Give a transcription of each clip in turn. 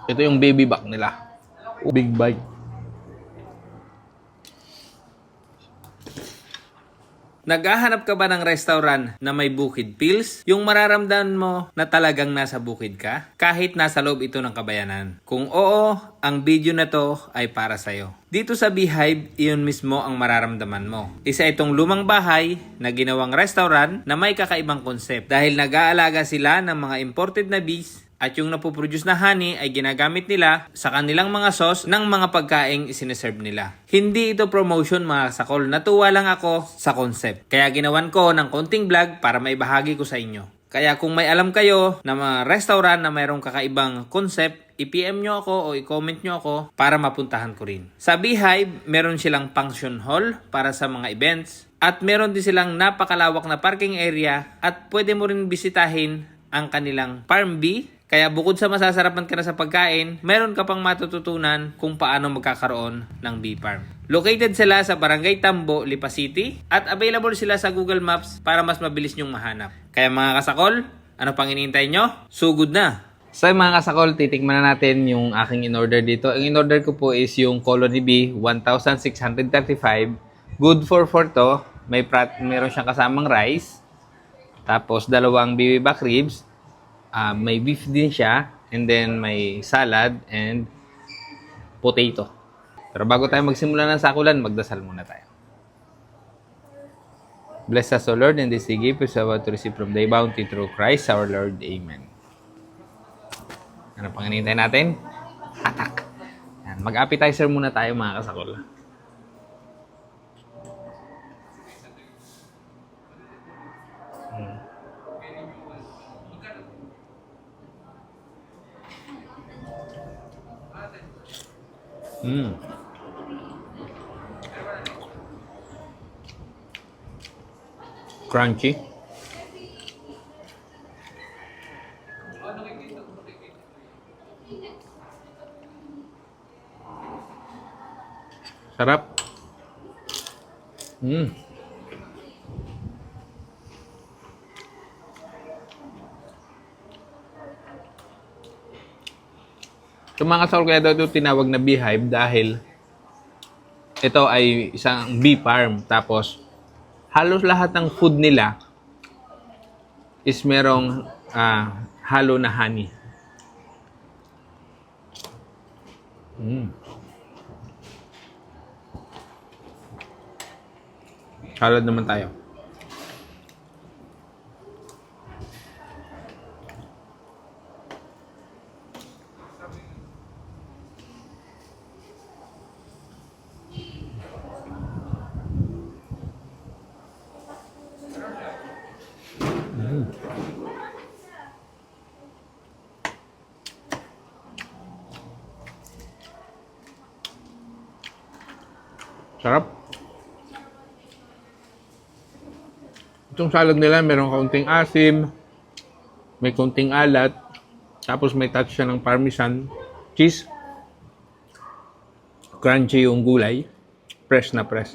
Ito yung baby back nila. Big bite. Naghahanap ka ba ng restaurant na may bukid feels? Yung mararamdaman mo na talagang nasa bukid ka? Kahit nasa loob ito ng kabayanan. Kung oo, ang video na to ay para sa'yo. Dito sa Beehive, iyon mismo ang mararamdaman mo. Isa itong lumang bahay na ginawang restaurant na may kakaibang concept. Dahil nag-aalaga sila ng mga imported na bees at yung napoproduce na honey ay ginagamit nila sa kanilang mga sauce ng mga pagkaing isineserve nila. Hindi ito promotion mga kasakol, natuwa lang ako sa concept. Kaya ginawan ko ng konting vlog para maibahagi ko sa inyo. Kaya kung may alam kayo na mga restaurant na mayroong kakaibang concept, i-PM nyo ako o i-comment nyo ako para mapuntahan ko rin. Sa Beehive, meron silang function hall para sa mga events at meron din silang napakalawak na parking area at pwede mo rin bisitahin ang kanilang farm bee. Kaya bukod sa masasarapan ka na sa pagkain, meron ka pang matututunan kung paano magkakaroon ng bee farm. Located sila sa Barangay Tambo, Lipa City at available sila sa Google Maps para mas mabilis nyong mahanap. Kaya mga kasakol, ano pang hinihintay nyo? Sugod na! So mga kasakol, titikman na natin yung aking in-order dito. Ang in-order ko po is yung Colony Bee 1635. Good for 4 to. Meron siyang kasamang rice. Tapos dalawang baby back ribs. May beef din siya. And then may salad and potato. Pero bago tayo magsimula ng sakulan, magdasal muna tayo. Bless us, O Lord, and this gift is about to receive from thy bounty through Christ our Lord. Amen. Ano pang hinihintay natin? Hatak. Yan. Mag-appetizer muna tayo mga kasakol. Crunchy. Sarap. So mga kasakol, kaya daw ito tinawag na beehive dahil ito ay isang bee farm. Tapos halos lahat ng food nila is merong halo na honey. Salad naman tayo. Sarap. Itong salad nila, meron kaunting asim, may kaunting alat, tapos may touch siya ng parmesan, cheese, crunchy yung gulay, fresh na fresh.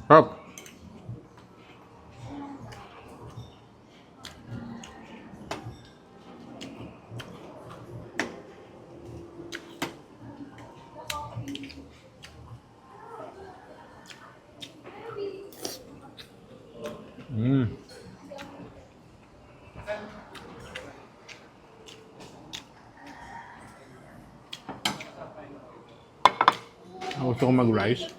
Sarap. Gusto ko mag-rice.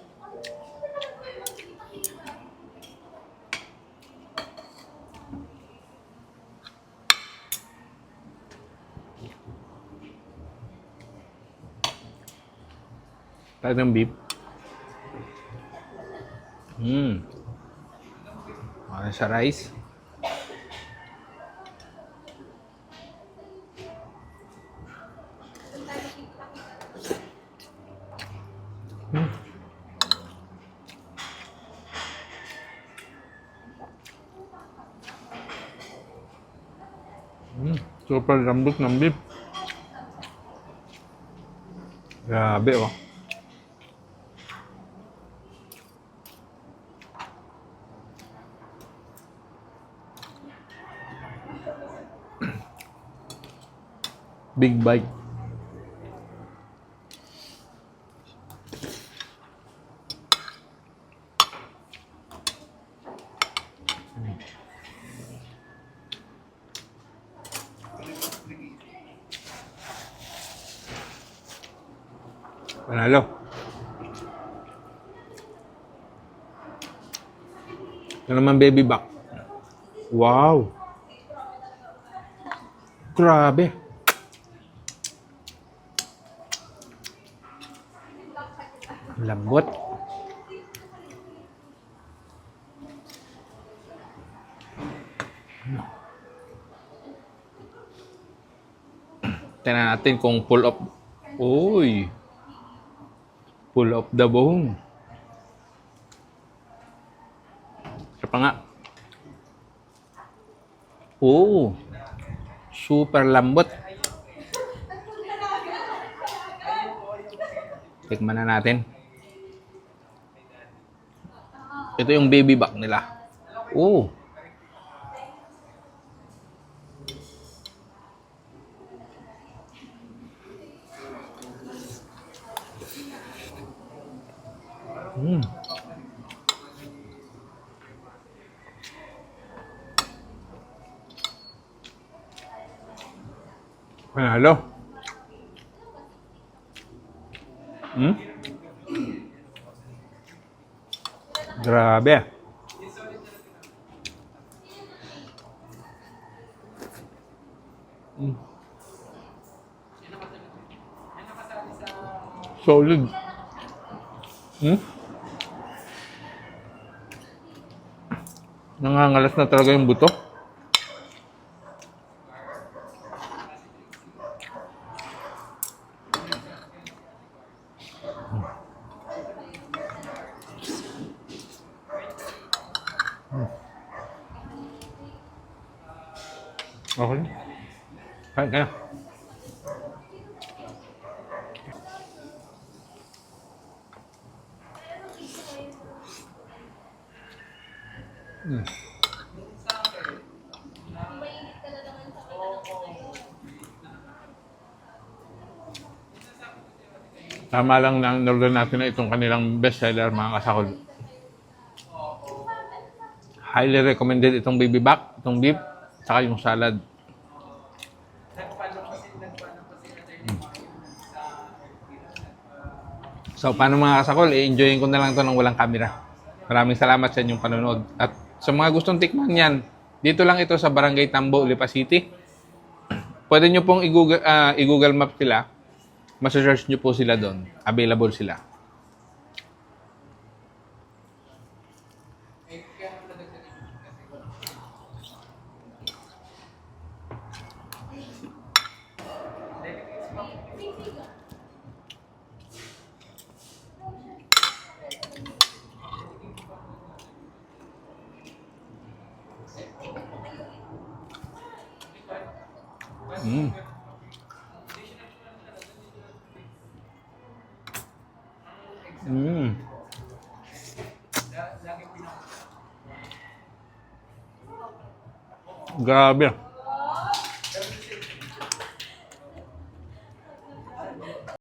Tayo ng beef. Sa rice. Super lambot ng beef. Grabe, oh. Big bite. Panalo. Ito naman baby back. Wow. Grabe. Lambot. Tingnan natin kung pull up. Uy. Pull up the bone. Siya pa nga. Oh. Super lambot. Tikman na natin. Ito yung baby back nila. Oh. Mm. Panalo. Hmm? Grabe. Mm. Solid. Hmm? Nangangalas na talaga yung buto. Okay. Kain kayo. Tama lang na in-order natin na itong kanilang bestseller, mga kasakol. Highly recommended itong baby back, itong beef, saka yung salad. So, paano mga kasakol? I-enjoyin ko na lang to ng walang camera. Maraming salamat sa inyong panonood. At sa mga gustong tikman yan, dito lang ito sa Barangay Tambo, Lipa City. Pwede nyo pong i-Google Map sila. Masa-search nyo po sila doon. Available sila. Mm. Mm. Grabe.